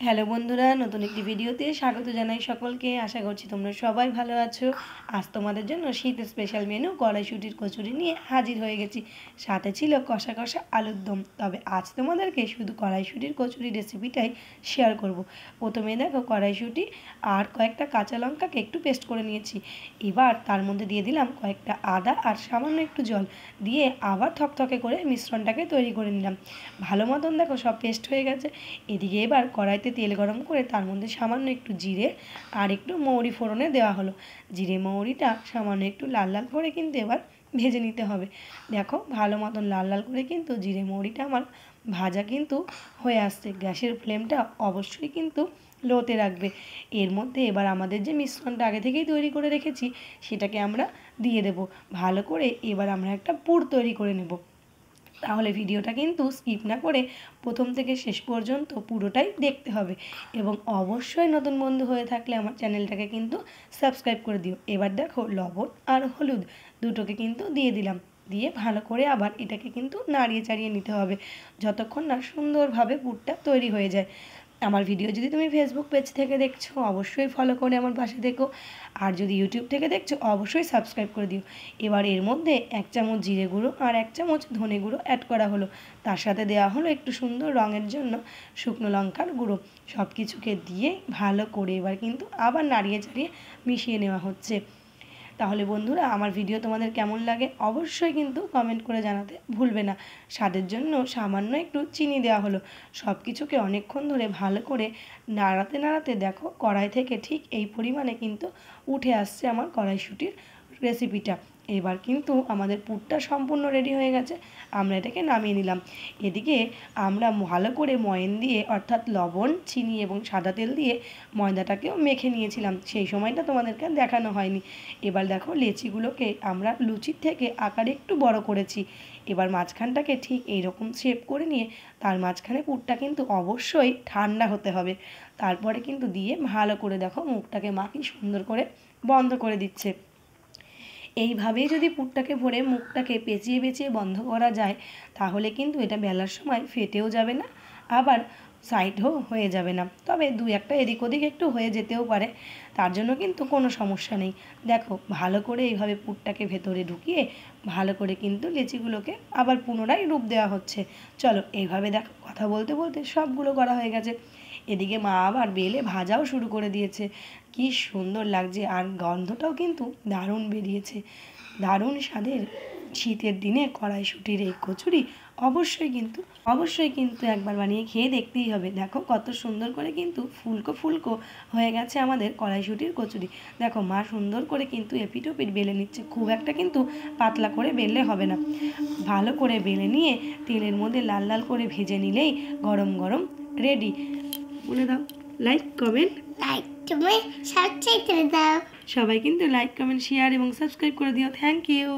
Hello বন্ধুরা, নতুন একটি ভিডিওতে স্বাগত জানাই সকলকে। আশা করছি তোমরা সবাই ভালো আছো। আজ তোমাদের জন্য শীত স্পেশাল মেনু কড়াইশুঁটির কচুরি নিয়ে হাজির হয়ে গেছি। সাথে ছিল কষা কষা আলুর দম। তবে আজ তোমাদেরকে শুধু কড়াইশুঁটির কচুরি রেসিপিটাই শেয়ার করব। প্রথমে দেখো, কড়াইশুঁটি আর কয়েকটা কাঁচা লঙ্কাকে একটু পেস্ট করে নিয়েছি। এবার তার মধ্যে দিয়ে দিলাম কয়েকটা আদা আর সামান্য একটু জল দিয়ে আবার থকথকে করে মিশ্রণটাকে তৈরি করে নিলাম। ভালো মতন দেখো সব পেস্ট হয়ে গেছে। এদিকে এবার কড়াইতে তেল গরম করে তার মধ্যে সামান্য একটু জিরে আর একটু মৌরি ফোড়নে দেওয়া হলো। জিরে মৌরিটা সামান্য একটু লাল লাল করে কিন্তু এবার ভেজে নিতে হবে। দেখো ভালো মতন লাল লাল করে কিন্তু জিরে মৌরিটা আমার ভাজা কিন্তু হয়ে আসছে। গ্যাসের ফ্লেমটা অবশ্যই কিন্তু লোতে রাখবে। এর মধ্যে এবার আমাদের যে মিশ্রণটা আগে থেকেই তৈরি করে রেখেছি সেটাকে আমরা দিয়ে দেব। ভালো করে এবার আমরা একটা পুর তৈরি করে নেব। তাহলে ভিডিওটা কিন্তু স্কিপ না করে প্রথম থেকে শেষ পর্যন্ত পুরোটাই দেখতে হবে। এবং অবশ্যই নতুন বন্ধু হয়ে থাকলে আমার চ্যানেলটাকে কিন্তু সাবস্ক্রাইব করে দিও। এবার দেখো, লবণ আর হলুদ দুটোকে কিন্তু দিয়ে দিলাম। দিয়ে ভালো করে আবার এটাকে কিন্তু নাড়িয়ে চাড়িয়ে নিতে হবে যতক্ষণ না সুন্দরভাবে পুরটা তৈরি হয়ে যায়। আমার ভিডিও যদি তুমি ফেসবুক পেজ থেকে দেখছো অবশ্যই ফলো করে আমার পাশে দেখো। আর যদি ইউটিউব থেকে দেখছো অবশ্যই সাবস্ক্রাইব করে দিও। এবার এর মধ্যে 1 চামচ জিরে গুঁড়ো আর 1 চামচ ধনে গুঁড়ো অ্যাড করা হলো। তার সাথে দেওয়া হলো একটু সুন্দর রঙের জন্য শুকনো লঙ্কার গুঁড়ো। সব কিছুকে দিয়ে ভালো করে এবার কিন্তু আবার নাড়িয়ে চাড়িয়ে মিশিয়ে নেওয়া হচ্ছে। তাহলে বন্ধুরা, আমার ভিডিও তোমাদের কেমন লাগে অবশ্যই কিন্তু কমেন্ট করে জানাতে ভুলবে না। স্বাদের জন্য সামান্য একটু চিনি দেওয়া হলো। সব কিছুকে অনেকক্ষণ ধরে ভালো করে নাড়াতে নাড়াতে দেখো কড়াই থেকে ঠিক এই পরিমাণে কিন্তু উঠে আসছে আমার কড়াইশুঁটির রেসিপিটা। এবার কিন্তু আমাদের পুরটা সম্পূর্ণ রেডি হয়ে গেছে। আমরা এটাকে নামিয়ে নিলাম। এদিকে আমরা ভালো করে ময়ান দিয়ে অর্থাৎ লবণ, চিনি এবং সাদা তেল দিয়ে ময়দাটাকেও মেখে নিয়েছিলাম। সেই সময়টা তোমাদেরকে দেখানো হয়নি। এবার দেখো, লেচিগুলোকে আমরা লুচির থেকে আকারে একটু বড় করেছি। এবার মাঝখানটাকে ঠিক এইরকম শেপ করে নিয়ে তার মাঝখানে পুরটা কিন্তু অবশ্যই ঠান্ডা হতে হবে। তারপরে কিন্তু দিয়ে ভালো করে দেখো মুখটাকে মাখি সুন্দর করে বন্ধ করে দিচ্ছে। এইভাবেই যদি পুরটাকে ভরে মুখটাকে পেঁচিয়ে পেঁচিয়ে বন্ধ করা যায় তাহলে কিন্তু এটা বেলার সময় ফেটেও যাবে না, আবার সাইডও হয়ে যাবে না। তবে দু একটা এদিক ওদিক একটু হয়ে যেতেও পারে, তার জন্য কিন্তু কোনো সমস্যা নেই। দেখো ভালো করে এইভাবে পুরটাকে ভেতরে ঢুকিয়ে ভালো করে কিন্তু লেচিগুলোকে আবার পুনরায় রূপ দেওয়া হচ্ছে। চলো এইভাবে দেখো, কথা বলতে বলতে সবগুলো করা হয়ে গেছে। এদিকে মা আবার বেলে ভাজাও শুরু করে দিয়েছে। কি সুন্দর লাগছে, আর গন্ধটাও কিন্তু দারুণ বেরিয়েছে। দারুণ স্বাদের শীতের দিনে কড়াইশুঁটির এই কচুরি অবশ্যই কিন্তু একবার বানিয়ে খেয়ে দেখতেই হবে। দেখো কত সুন্দর করে কিন্তু ফুলকো ফুলকো হয়ে গেছে আমাদের কড়াইশুঁটির কচুরি। দেখো মা সুন্দর করে কিন্তু এপিট ওপিট বেলে নিচ্ছে। খুব একটা কিন্তু পাতলা করে বেললে হবে না। ভালো করে বেলে নিয়ে তেলের মধ্যে লাল লাল করে ভেজে নিলেই গরম গরম রেডি। বলে দাও লাইক কমেন্ট সাবস্ক্রাইব করে দাও। সবাই কিন্তু লাইক কমেন্ট শেয়ার এবং সাবস্ক্রাইব করে দিও। Thank you.